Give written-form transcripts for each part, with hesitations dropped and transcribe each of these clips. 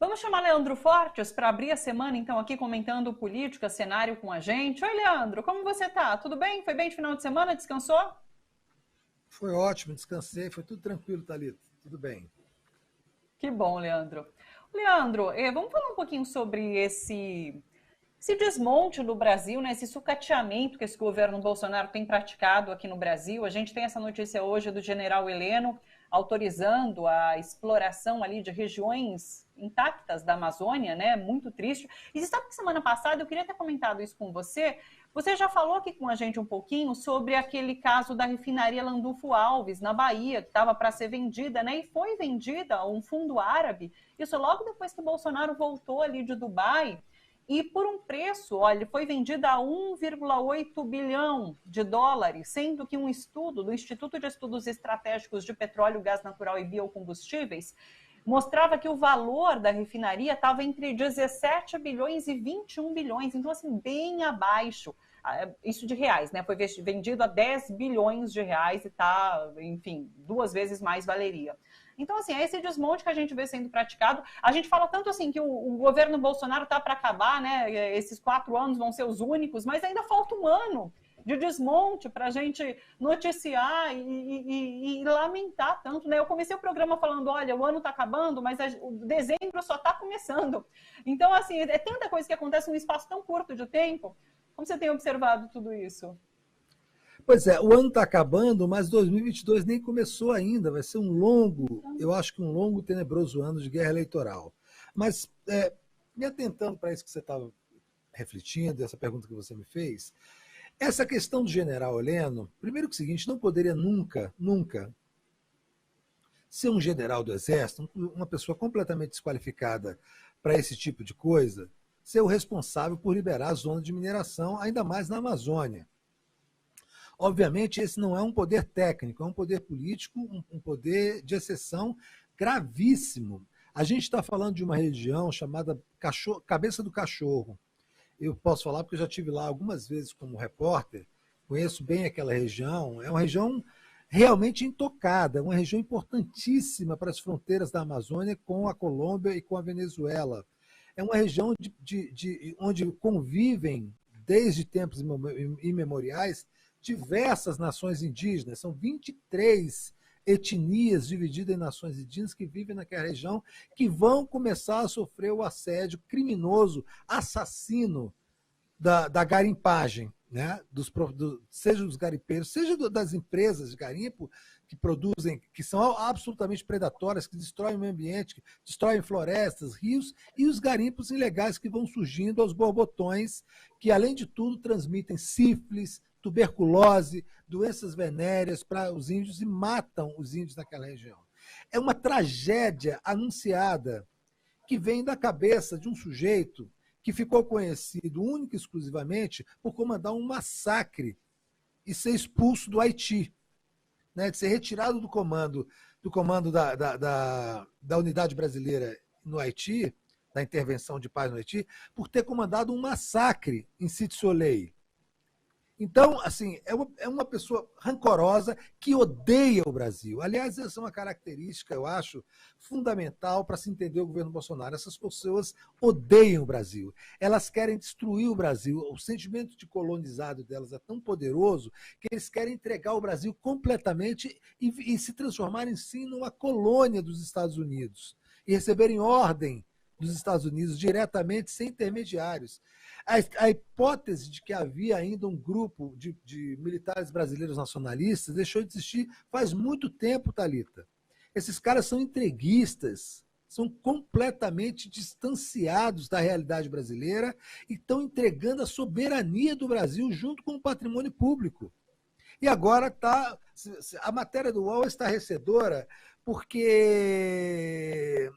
Vamos chamar Leandro Fortes para abrir a semana, então, aqui comentando política, cenário com a gente. Oi, Leandro, como você tá? Tudo bem? Foi bem de final de semana? Descansou? Foi ótimo, descansei, foi tudo tranquilo, Thalita, tudo bem. Que bom, Leandro. Leandro, vamos falar um pouquinho sobre esse desmonte no Brasil, né? Esse sucateamento que esse governo Bolsonaro tem praticado aqui no Brasil. A gente tem essa notícia hoje do general Heleno autorizando a exploração ali de regiões intactas da Amazônia, né? Muito triste. E você sabe que semana passada eu queria ter comentado isso com você. Você já falou aqui com a gente um pouquinho sobre aquele caso da refinaria Landulfo Alves, na Bahia, que estava para ser vendida, né? E foi vendida a um fundo árabe. Isso logo depois que Bolsonaro voltou ali de Dubai. E por um preço, olha, foi vendida a 1,8 bilhão de dólares, sendo que um estudo do Instituto de Estudos Estratégicos de Petróleo, Gás Natural e Biocombustíveis mostrava que o valor da refinaria estava entre 17 bilhões e 21 bilhões, então assim, bem abaixo, isso de reais, né? Foi vendido a 10 bilhões de reais e tá, enfim, 2 vezes mais valeria. Então, assim, é esse desmonte que a gente vê sendo praticado. A gente fala tanto assim que o governo Bolsonaro está para acabar, né? Esses 4 anos vão ser os únicos, mas ainda falta um ano de desmonte para a gente noticiar e lamentar tanto, né? Eu comecei o programa falando, olha, o ano está acabando, mas o dezembro só está começando. Então, assim, é tanta coisa que acontece num espaço tão curto de tempo. Como você tem observado tudo isso? Pois é, o ano está acabando, mas 2022 nem começou ainda, vai ser um longo, eu acho que um longo, tenebroso ano de guerra eleitoral. Mas, me atentando para isso que você estava refletindo, essa pergunta que você me fez, essa questão do general Heleno, primeiro que é o seguinte, não poderia nunca, nunca ser um general do Exército, uma pessoa completamente desqualificada para esse tipo de coisa, ser o responsável por liberar a zona de mineração, ainda mais na Amazônia. Obviamente, esse não é um poder técnico, é um poder político, um poder de exceção gravíssimo. A gente está falando de uma região chamada Cabeça do Cachorro. Eu posso falar porque eu já estive lá algumas vezes como repórter, conheço bem aquela região. É uma região realmente intocada, é uma região importantíssima para as fronteiras da Amazônia com a Colômbia e com a Venezuela. É uma região onde convivem, desde tempos imemoriais, diversas nações indígenas. São 23 etnias divididas em nações indígenas que vivem naquela região, que vão começar a sofrer o assédio criminoso, assassino da garimpagem, né? Seja dos garimpeiros, seja das empresas de garimpo que produzem, que são absolutamente predatórias, que destroem o meio ambiente, que destroem florestas, rios, e os garimpos ilegais que vão surgindo aos borbotões, que, além de tudo, transmitem sífilis, tuberculose, doenças venéreas para os índios e matam os índios naquela região. É uma tragédia anunciada que vem da cabeça de um sujeito que ficou conhecido única e exclusivamente por comandar um massacre e ser expulso do Haiti, né, de ser retirado do comando da unidade brasileira no Haiti, da intervenção de paz no Haiti, por ter comandado um massacre em Sítio Soleil. Então, assim, é uma pessoa rancorosa que odeia o Brasil. Aliás, essa é uma característica, eu acho, fundamental para se entender o governo Bolsonaro. Essas pessoas odeiam o Brasil. Elas querem destruir o Brasil. O sentimento de colonizado delas é tão poderoso que eles querem entregar o Brasil completamente e se transformarem, sim, numa colônia dos Estados Unidos e receberem ordem dos Estados Unidos diretamente, sem intermediários. A hipótese de que havia ainda um grupo de militares brasileiros nacionalistas deixou de existir faz muito tempo, Thalita. Esses caras são entreguistas, são completamente distanciados da realidade brasileira e estão entregando a soberania do Brasil junto com o patrimônio público. E agora a matéria do UOL é estarrecedora porque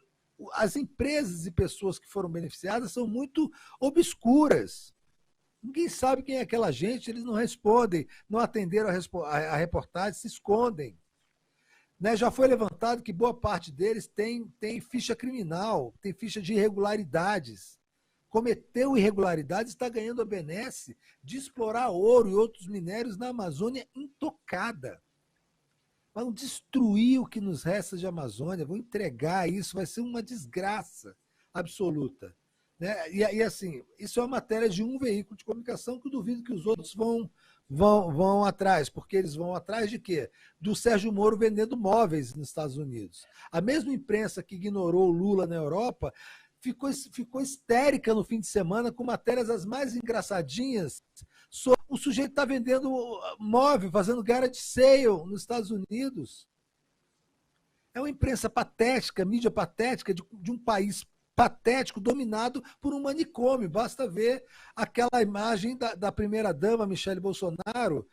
as empresas e pessoas que foram beneficiadas são muito obscuras. Ninguém sabe quem é aquela gente, eles não respondem, não atenderam a reportagem, se escondem. Né? Já foi levantado que boa parte deles tem ficha criminal, tem ficha de irregularidades. Cometeu irregularidades, está ganhando a benesse de explorar ouro e outros minérios na Amazônia intocada. Vão destruir o que nos resta de Amazônia, vão entregar isso, vai ser uma desgraça. absoluta. Né? E assim, isso é uma matéria de um veículo de comunicação que eu duvido que os outros vão atrás, porque eles vão atrás de quê? Do Sérgio Moro vendendo móveis nos Estados Unidos. A mesma imprensa que ignorou o Lula na Europa ficou histérica no fim de semana com matérias as mais engraçadinhas. O sujeito está vendendo móvel, fazendo garage sale nos Estados Unidos. É uma imprensa patética, mídia patética de um país patético dominado por um manicômio. Basta ver aquela imagem da primeira-dama, Michele Bolsonaro,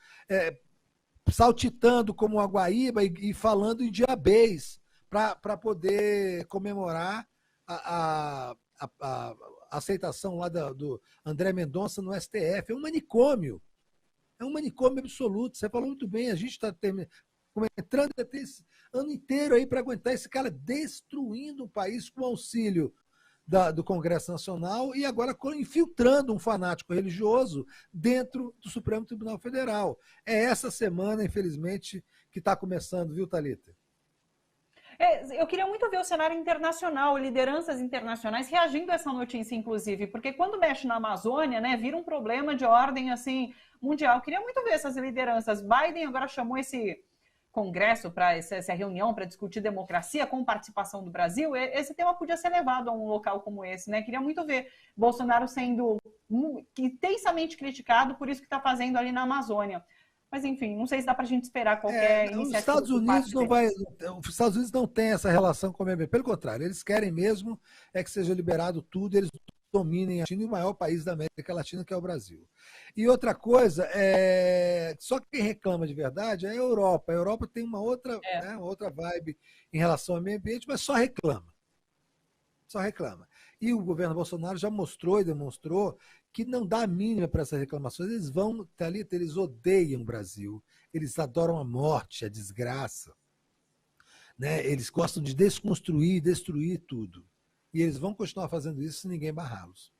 saltitando como uma guaíba e falando em diabês para poder comemorar a aceitação lá do André Mendonça no STF. É um manicômio. É um manicômio absoluto. Você falou muito bem, a gente está entrando até esse ano inteiro aí para aguentar esse cara destruindo o país com auxílio do Congresso Nacional e agora infiltrando um fanático religioso dentro do Supremo Tribunal Federal. É essa semana, infelizmente, que está começando, viu, Thalita? Eu queria muito ver o cenário internacional, lideranças internacionais reagindo a essa notícia, inclusive, porque quando mexe na Amazônia, né, vira um problema de ordem assim mundial. Eu queria muito ver essas lideranças. Biden agora chamou esse congresso para essa reunião para discutir democracia com participação do Brasil. Esse tema podia ser levado a um local como esse, né? Queria muito ver Bolsonaro sendo intensamente criticado por isso que está fazendo ali na Amazônia. Mas, enfim, não sei se dá para a gente esperar qualquer iniciativa. Os Estados Unidos não tem essa relação com o MB. Pelo contrário, eles querem mesmo que seja liberado tudo, eles dominem a China e o maior país da América Latina, que é o Brasil. E outra coisa, só quem reclama de verdade é a Europa. A Europa tem uma outra vibe em relação ao meio ambiente, mas só reclama. Só reclama. E o governo Bolsonaro já mostrou e demonstrou que não dá a mínima para essas reclamações. Eles odeiam o Brasil, eles adoram a morte, a desgraça. Né? Eles gostam de desconstruir, destruir tudo. E eles vão continuar fazendo isso se ninguém barrá-los.